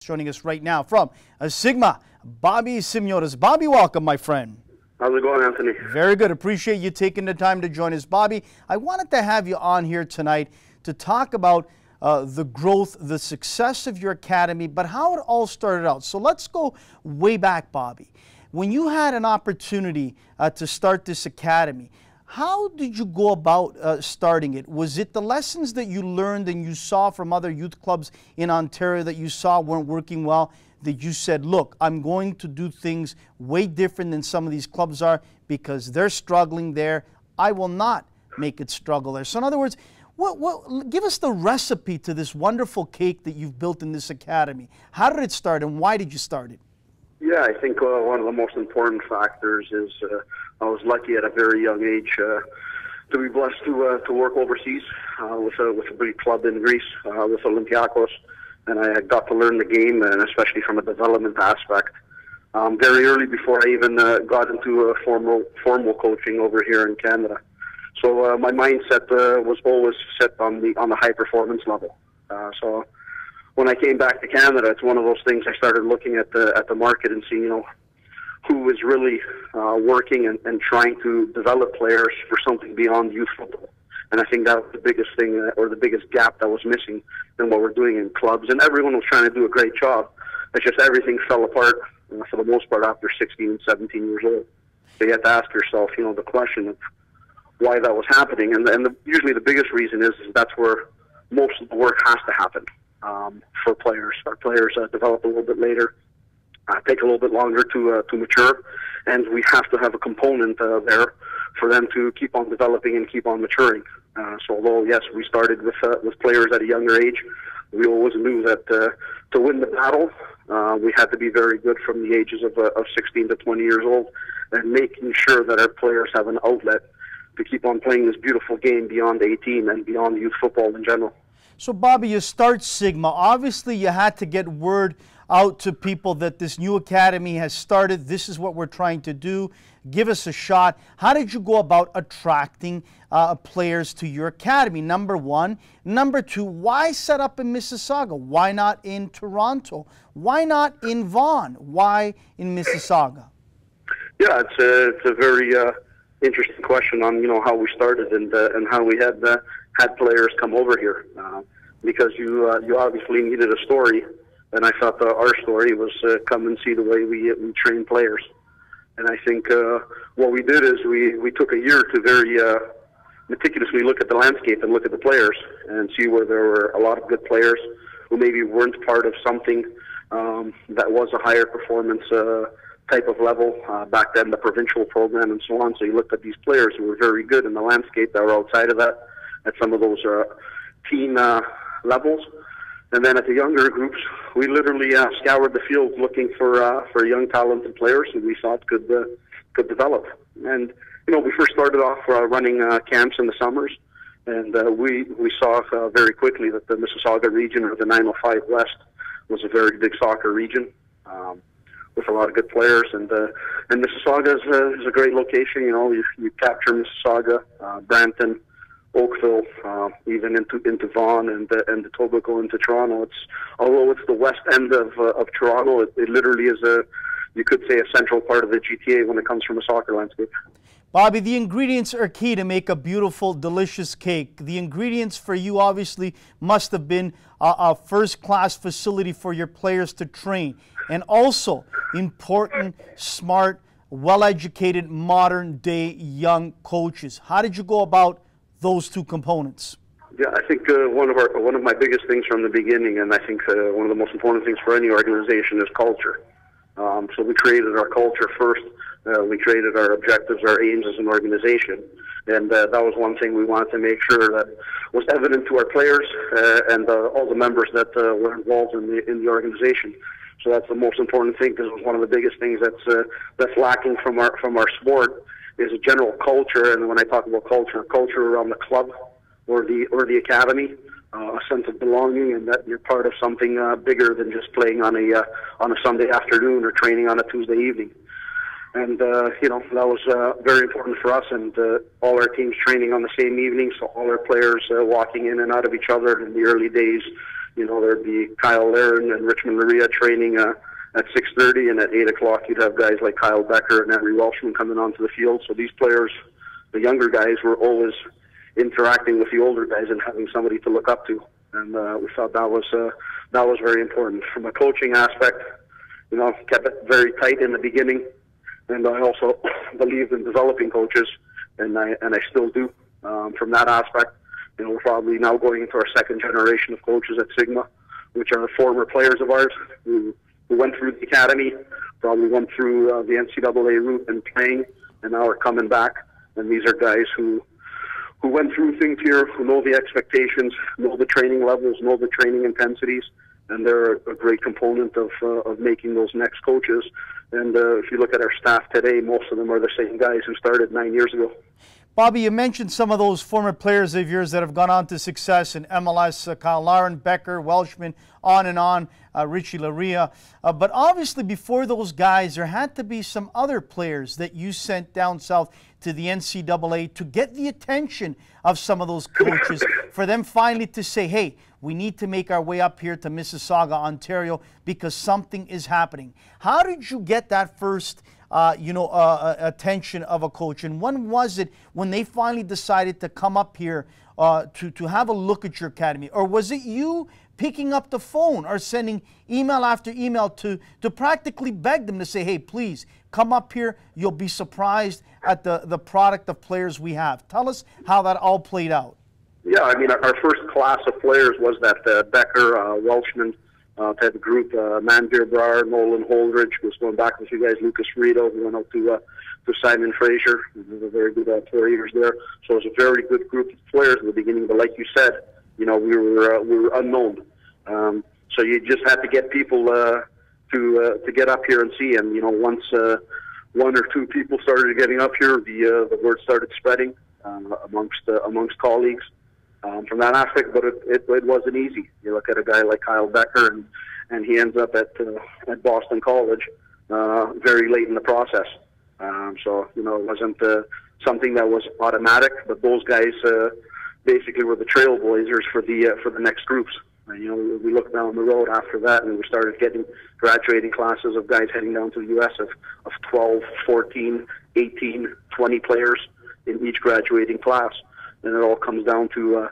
joining us right now from Sigma, Bobby Smyrniotis. Bobby, welcome, my friend. How's it going, Anthony? Very good. Appreciate you taking the time to join us. Bobby, I wanted to have you on here tonight to talk about the growth, the success of your academy, but how it all started out. So let's go way back, Bobby. When you had an opportunity to start this academy, how did you go about starting it? Was it the lessons that you learned and you saw from other youth clubs in Ontario that you saw weren't working well, that you said, look, I'm going to do things way different than some of these clubs are because they're struggling there. I will not make it struggle there. So in other words, give us the recipe to this wonderful cake that you've built in this academy. How did it start and why did you start it? Yeah, I think one of the most important factors is I was lucky at a very young age to be blessed to work overseas with a big club in Greece, with Olympiacos, and I got to learn the game, and especially from a development aspect. Very early before I even got into formal coaching over here in Canada. So my mindset was always set on the high performance level. So when I came back to Canada, it's one of those things. I started looking at the market and seeing, who was really working and trying to develop players for something beyond youth football. And I think that was the biggest thing, or the biggest gap that was missing in what we're doing in clubs. And everyone was trying to do a great job. It's just everything fell apart for the most part after 16 and 17 years old. So you have to ask yourself, the question of why that was happening. And usually the biggest reason is that's where most of the work has to happen for players. Our players develop a little bit later, take a little bit longer to mature, and we have to have a component there for them to keep on developing and keep on maturing. So although, yes, we started with players at a younger age, we always knew that to win the battle, we had to be very good from the ages of 16 to 20 years old, and making sure that our players have an outlet to keep on playing this beautiful game beyond 18 and beyond youth football in general. So, Bobby, you start Sigma. Obviously, you had to get word out to people that this new academy has started. This is what we're trying to do. Give us a shot. How did you go about attracting players to your academy, number one? Number two, why set up in Mississauga? Why not in Toronto? Why not in Vaughan? Why in Mississauga? Yeah, it's a very interesting question on how we started and how we had players come over here, because you obviously needed a story, and I thought our story was come and see the way we train players. And I think what we did is we took a year to very meticulously look at the landscape and look at the players and see where there were a lot of good players who maybe weren't part of something that was a higher performance type of level, back then the provincial program and so on. So you looked at these players who were very good in the landscape that were outside of that, at some of those team levels. And then at the younger groups, we literally scoured the field looking for young talented players who we thought could develop. And we first started off running camps in the summers, and we saw very quickly that the Mississauga region, or the 905 West, was a very big soccer region with a lot of good players. And Mississauga is a great location. You capture Mississauga, Brampton, Oakville, even into Vaughan and Etobicoke into Toronto. Although it's the west end of Toronto, it literally is you could say, a central part of the GTA when it comes from a soccer landscape. Bobby, the ingredients are key to make a beautiful, delicious cake. The ingredients for you obviously must have been a first-class facility for your players to train, and also important, smart, well-educated, modern-day young coaches. How did you go about those two components? Yeah, I think one of my biggest things from the beginning, and I think one of the most important things for any organization, is culture. So we created our culture first. We created our objectives, our aims as an organization, and that was one thing we wanted to make sure that was evident to our players and all the members that were involved in the organization. So that's the most important thing, because it was one of the biggest things that's lacking from our sport, is a general culture. And when I talk about culture around the club or the academy, a sense of belonging, and that you're part of something bigger than just playing on a Sunday afternoon or training on a Tuesday evening. And that was very important for us, and all our teams training on the same evening, so all our players walking in and out of each other in the early days. there'd be Kyle Larin and Richmond Laria training at 6:30, and at 8 o'clock you'd have guys like Kyle Becker and Henry Welshman coming onto the field. So these players, the younger guys, were always interacting with the older guys and having somebody to look up to. And we thought that was very important. From a coaching aspect, kept it very tight in the beginning, and I also believed in developing coaches, and I still do. From that aspect, we're probably now going into our second generation of coaches at Sigma, which are former players of ours who went through the academy, probably went through the NCAA route and playing, and now are coming back. And these are guys who went through things here, who know the expectations, know the training levels, know the training intensities, and they're a great component of making those next coaches. And if you look at our staff today, most of them are the same guys who started 9 years ago. Bobby, you mentioned some of those former players of yours that have gone on to success in MLS, Kyle Larin, Becker, Welshman, on, Richie Laria. But obviously before those guys, there had to be some other players that you sent down south to the NCAA to get the attention of some of those coaches, for them finally to say, hey, we need to make our way up here to Mississauga, Ontario, because something is happening. How did you get that first attention of a coach? And when was it when they finally decided to come up here to have a look at your academy? Or was it you picking up the phone or sending email after email to practically beg them to say, hey, please come up here, you'll be surprised at the product of players we have? Tell us how that all played out. Yeah, I mean, our first class of players was that Becker, Welshman type of group, Manveer Brar, Nolan Holdridge, who was going back with you guys, Lucas Rito, who went out to Simon Fraser, who was a very good 4 years there. So it was a very good group of players at the beginning, but like you said, we were unknown. So you just had to get people to get up here and see. And once one or two people started getting up here, the word started spreading amongst colleagues. From that aspect, but it wasn't easy. You look at a guy like Kyle Becker, and he ends up at Boston College very late in the process. So it wasn't something that was automatic. But those guys basically were the trailblazers for the next groups. And, we looked down the road after that, and we started getting graduating classes of guys heading down to the U.S. of 12, 14, 18, 20 players in each graduating class. And it all comes down to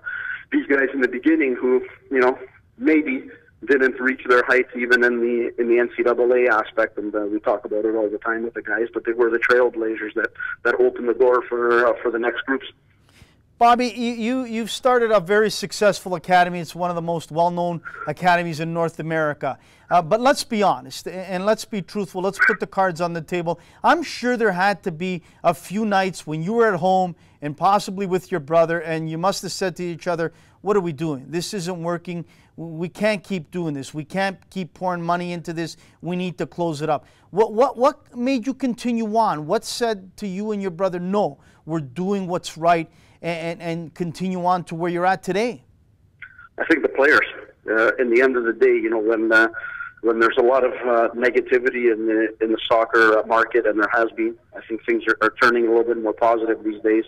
these guys in the beginning who, maybe didn't reach their heights even in the NCAA aspect, and we talk about it all the time with the guys. But they were the trailblazers that opened the door for the next groups. Bobby, you've started a very successful academy. It's one of the most well-known academies in North America. But let's be honest and let's be truthful. Let's put the cards on the table. I'm sure there had to be a few nights when you were at home and possibly with your brother, and you must have said to each other, what are we doing? This isn't working. We can't keep doing this. We can't keep pouring money into this. We need to close it up. What made you continue on? What said to you and your brother, no, we're doing what's right, and continue on to where you're at today? I think the players. In the end of the day, when there's a lot of negativity in the soccer market, and there has been, I think things are turning a little bit more positive these days.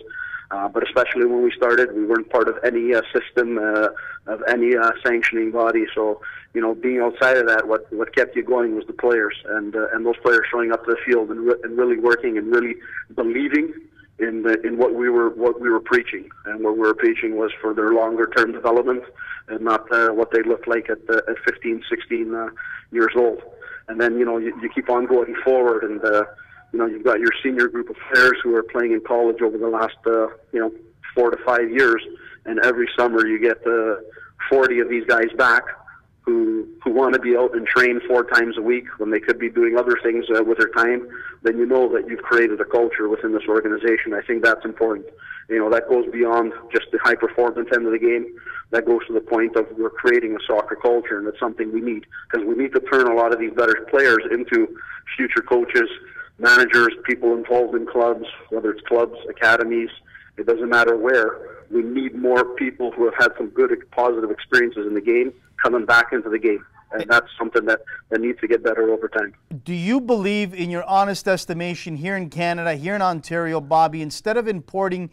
But especially when we started, we weren't part of any system, of any sanctioning body. So, being outside of that, what kept you going was the players, and those players showing up to the field and really working and really believing in what we were preaching. And what we were preaching was for their longer term development, and not what they looked like at 15, 16 years old. And then you keep on going forward, and you've got your senior group of players who are playing in college over the last 4 to 5 years, and every summer you get 40 of these guys back who want to be out and train 4 times a week when they could be doing other things with their time. Then you know that you've created a culture within this organization. I think that's important. That goes beyond just the high performance end of the game. That goes to the point of we're creating a soccer culture, and it's something we need, because we need to turn a lot of these better players into future coaches, managers, people involved in clubs, whether it's clubs, academies, it doesn't matter where. We need more people who have had some good, positive experiences in the game coming back into the game. And that's something that needs to get better over time. Do you believe, in your honest estimation, here in Canada, here in Ontario, Bobby, instead of importing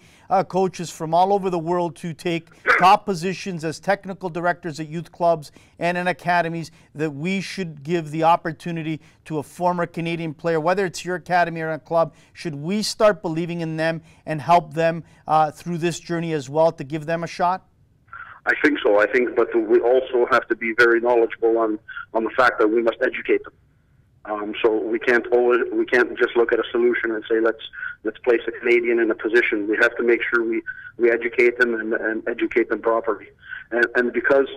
coaches from all over the world to take top positions as technical directors at youth clubs and in academies, that we should give the opportunity to a former Canadian player, whether it's your academy or a club? Should we start believing in them and help them through this journey as well, to give them a shot? I think so. But we also have to be very knowledgeable on the fact that we must educate them. So we can't just look at a solution and say let's place a Canadian in a position. We have to make sure we educate them and educate them properly. And because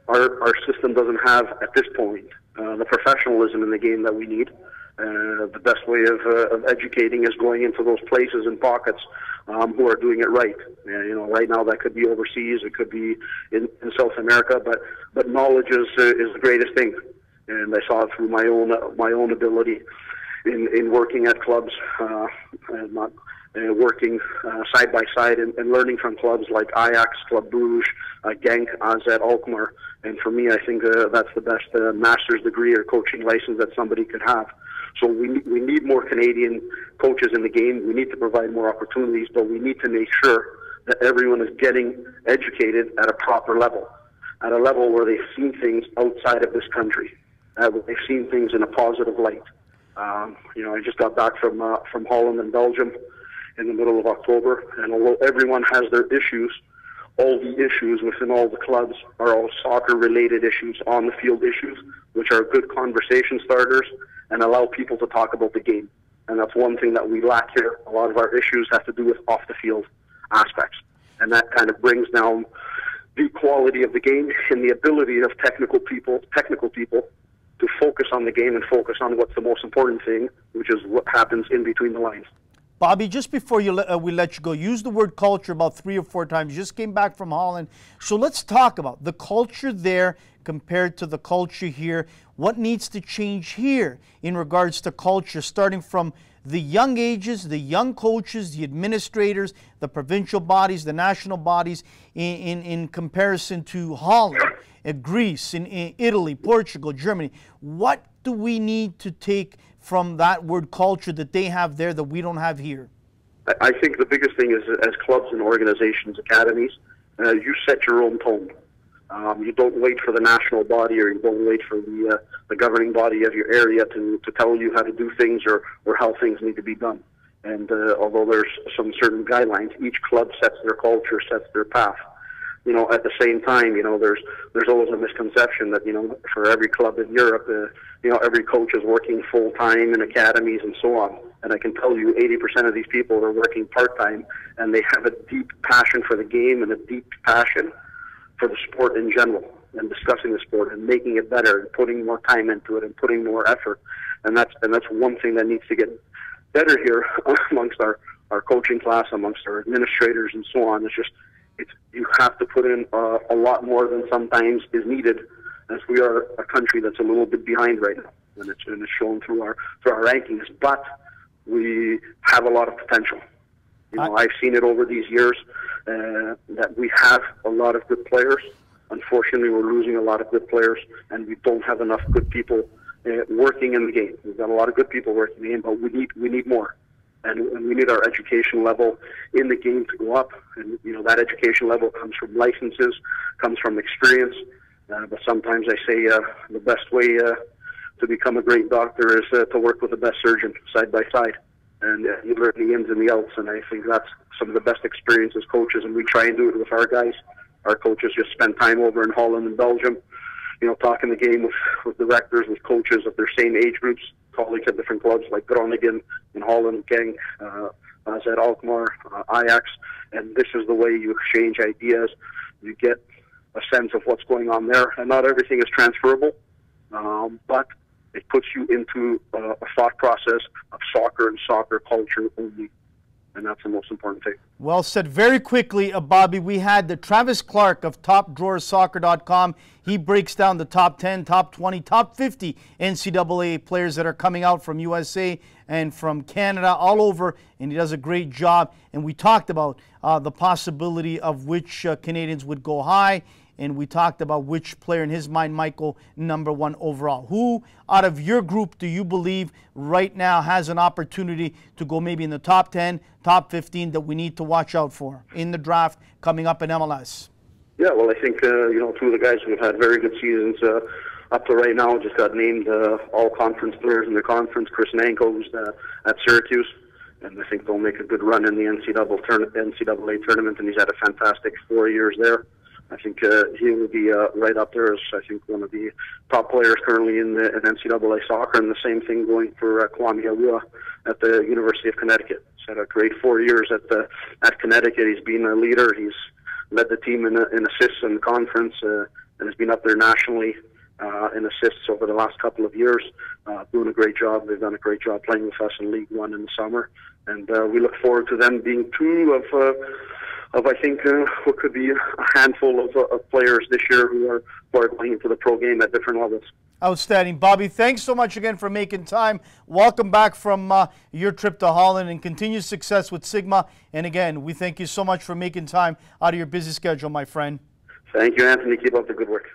our system doesn't have at this point the professionalism in the game that we need, the best way of educating is going into those places and pockets who are doing it right. Right now that could be overseas, it could be in South America, but knowledge is the greatest thing. And I saw it through my own ability in working at clubs, working side by side and learning from clubs like Ajax, Club Brugge, Genk, AZ, Alkmaar. And for me, I think that's the best master's degree or coaching license that somebody could have. So we need more Canadian coaches in the game. We need to provide more opportunities, but we need to make sure that everyone is getting educated at a proper level, at a level where they've seen things outside of this country, where they've seen things in a positive light. I just got back from Holland and Belgium in the middle of October, and although everyone has their issues, all the issues within all the clubs are all soccer-related issues, on-the-field issues, which are good conversation starters and allow people to talk about the game. And that's one thing that we lack here. A lot of our issues have to do with off-the-field aspects. And that kind of brings down the quality of the game and the ability of technical people to focus on the game and focus on what's the most important thing, which is what happens in between the lines. Bobby, just before we let you go, use the word culture about 3 or 4 times. You just came back from Holland. So let's talk about the culture there compared to the culture here. What needs to change here in regards to culture, starting from the young ages, the young coaches, the administrators, the provincial bodies, the national bodies, in comparison to Holland, Greece, in Italy, Portugal, Germany? What do we need to take from that word culture that they have there that we don't have here? I think the biggest thing is, as clubs and organizations, academies, you set your own tone. You don't wait for the national body, or you don't wait for the governing body of your area to tell you how to do things or how things need to be done. And although there's some certain guidelines, each club sets their culture, sets their path. At the same time, there's always a misconception that, for every club in Europe, every coach is working full-time in academies and so on. And I can tell you 80% of these people are working part-time, and they have a deep passion for the game and a deep passion for the sport in general, and discussing the sport and making it better and putting more time into it and putting more effort. And that's one thing that needs to get better here amongst our coaching class, amongst our administrators and so on. You have to put in a lot more than sometimes is needed, as we are a country that's a little bit behind right now, and it's shown through our rankings. But we have a lot of potential. I've seen it over these years that we have a lot of good players. Unfortunately, we're losing a lot of good players, and we don't have enough good people working in the game. We've got a lot of good people working in the game, but we need more. And we need our education level in the game to go up. And, that education level comes from licenses, comes from experience. But sometimes I say the best way to become a great doctor is to work with the best surgeon side by side. And you learn the ins and the outs. And I think that's some of the best experience as coaches. And we try and do it with our guys. Our coaches just spend time over in Holland and Belgium, talking the game with directors, with coaches of their same age groups, colleagues at different clubs like Groningen in Holland, Genk, AZ Alkmaar, Ajax. And this is the way you exchange ideas. You get a sense of what's going on there. And not everything is transferable, but it puts you into a thought process of soccer and soccer culture only. And that's the most important thing. Well said. Very quickly, Bobby, we had the Travis Clark of TopDrawersSoccer.com. He breaks down the top 10, top 20, top 50 NCAA players that are coming out from USA and from Canada, all over, and he does a great job. And we talked about the possibility of which Canadians would go high and we talked about which player in his mind might go #1 overall. Who out of your group do you believe right now has an opportunity to go maybe in the top 10, top 15 that we need to watch out for in the draft coming up in MLS? Yeah, well, I think, two of the guys who have had very good seasons up to right now just got named all-conference players in the conference. Chris Nanko, who's at Syracuse, and I think they'll make a good run in the NCAA tournament, and he's had a fantastic 4 years there. I think he will be right up there as, I think, one of the top players currently in NCAA soccer, and the same thing going for Kwame Awua at the University of Connecticut. He's had a great 4 years at Connecticut. He's been a leader. He's led the team in assists in the conference and has been up there nationally in assists over the last couple of years, doing a great job. They've done a great job playing with us in League One in the summer, and we look forward to them being two of I think what could be a handful of players this year who are going into the pro game at different levels. Outstanding. Bobby, thanks so much again for making time. Welcome back from your trip to Holland, and continued success with Sigma. And again, we thank you so much for making time out of your busy schedule, my friend. Thank you, Anthony. Keep up the good work.